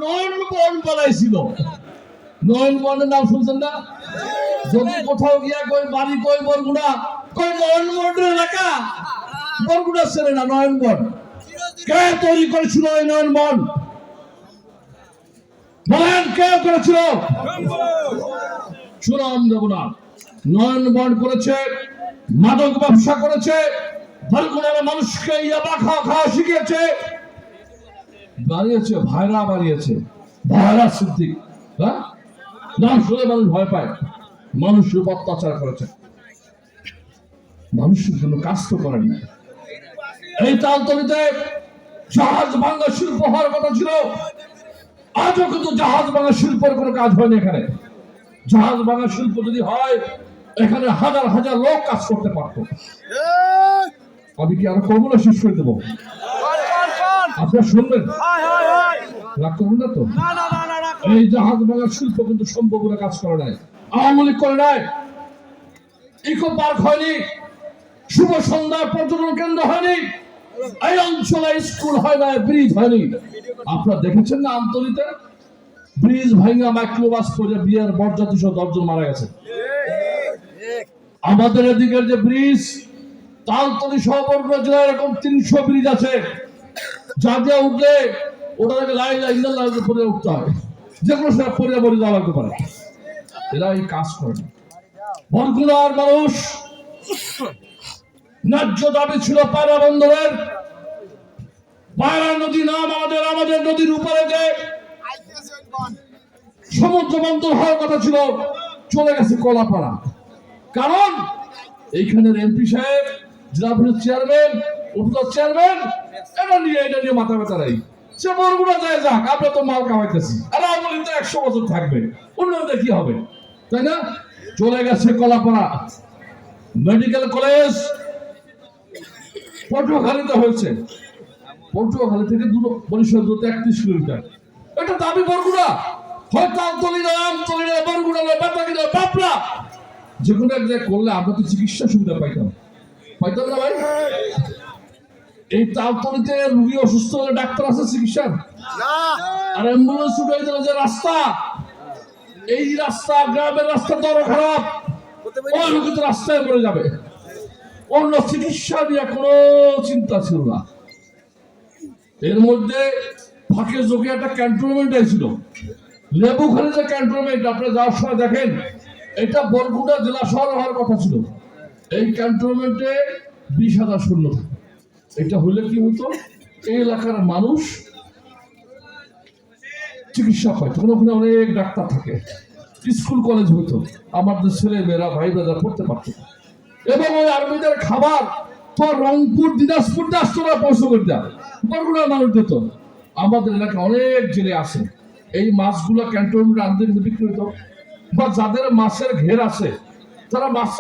নয়নবন বানাইছিল। নয়নবনের নাম শুনছেন না? যদি কোথাও গিয়া কই বাড়ি কই বরগুনা, কই নয়নবনের এলাকা, বরগুনা ছেড়ে না নয়নবন। কে তৈরি করেছিল এই নয়নবন? বলেন কে করেছিল? সুনাম দেবনাথ নয়নবন করেছে, মাদক ব্যবসা করেছে, বরগুনার মানুষকে ইয়াবা খাওয়া শিখিয়েছে, বানিয়েছে ভাইরা, বানিয়েছে ভাইরা সিদ্দিক। হ্যাঁ, নাম শুনে মানুষ ভয় পায়। মানুষের উপর অত্যাচার করেছে, মানুষের জন্য কাজ তো করেন না। এই তালতলিতে জাহাজ ভাঙা শিল্প হওয়ার কথা ছিল, আজও কিন্তু জাহাজ ভাঙা শিল্পের কোনো কাজ হয়নি এখানে। জাহাজ ভাঙা শিল্প যদি হয়, এখানে হাজার হাজার লোক কাজ করতে পারতো। আমি কি আরো কমলা শেষ করে দেবো? আপনারা শুনবেন, রাগ করবেন না তো? এই জাহাজ ভাঙার শিল্প কিন্তু সম্ভবনা কাজ করে নাই, আওয়ামী লীগ করে নাই। ইকো পার্ক হয়নি, শুভ সন্ধ্যা পর্যটন কেন্দ্র হয়নি, এই অঞ্চলে স্কুল হয় না, ব্রিজ হয়নি। আপনারা দেখেছেন না আমতলীতে ব্রিজ ভাঙা মাইক্রোবাস করে বিয়ের বরযাত্রী সহ 10 জন মারা গেছে। আমাদের এদিকের যে ব্রিজ, তালতলী সহ বরগুনা জেলায় এরকম 300 ব্রিজ আছে, যা দিয়ে উঠলে ওটা থেকে লাইন পরে উঠতে হয়, যেগুলো সব পরিয়া পরে যাওয়া লাগতে পারে। এরা এই কাজ করে না। বরগুনার মানুষ ন্যায্য দাবি ছিল পায়রা বন্দরের। পায়রা নদী নাম আমাদের নদীর উপরে যে সমুদ্র বন্দর হওয়ার কথা ছিল, চলে গেছে কলাপাড়া। কারণ এইখানের এমপি সাহেব, জেলা পরিষদ চেয়ারম্যান, উপজেলা চেয়ারম্যান, এটা নিয়ে মাথা ব্যথা নাই। সে বরগুনা যায় যাক, আমরা তো মাল কামাইতেছি, আর আওয়ামী লীগ তো 100 বছর থাকবে, অন্যদের কি হবে, তাই না? চলে গেছে কলাপাড়া। মেডিকেল কলেজ পটুয়াখালীতে হয়েছে, পটুয়াখালী থেকে বরিশাল দূরত্ব 31 কিলোমিটার। এটা দাবি বরগুনা, হয়তো আমতলী না, আমতলী না, বরগুনা না, বেতাগী না, বাপরা, যে কোনো এক জায়গায় করলে আমরা তো চিকিৎসা সুবিধা পাইতাম না ভাই? এই তালতলীতে রুগী অসুস্থ হলে ডাক্তার আছে চিকিৎসার? আর অ্যাম্বুলেন্স উঠে দিল যে রাস্তা, এই রাস্তা গ্রামের রাস্তা তো আরো খারাপ, ওই রুগী তো রাস্তায় পড়ে যাবে। অন্য চিকিৎসা নিয়ে কোনো চিন্তা ছিল না। এর মধ্যে ফাঁকে যোগে একটা ক্যান্টনমেন্ট হয়েছিল, লেবুখালী যে ক্যান্টনমেন্ট, আপনারা যাওয়ার সময় দেখেন, এটা বরগুনা জেলা শহর হওয়ার কথা ছিল। এই ক্যান্টনমেন্টে 20,000 সৈন্য থাকে। এটা হলে কি হতো, এই এলাকার মানুষ চিকিৎসা পায়, তখন ওখানে অনেক ডাক্তার থাকে, স্কুল কলেজ হতো, আমাদের ছেলে মেয়েরা ভাই দাদা পড়তে পারতো। এবং ওই আর্মিদের খাবার তো রংপুর, দিনাজপুর, দাসতলা পৌঁছে করে দেয়, বরগুনার মানুষ দিত। আমাদের এলাকায় অনেক জেলে আছে, এই মাছগুলো ক্যান্টনমেন্ট আনতে বিক্রি হতো, বা যাদের মাছের ঘের আছে তারা মাছ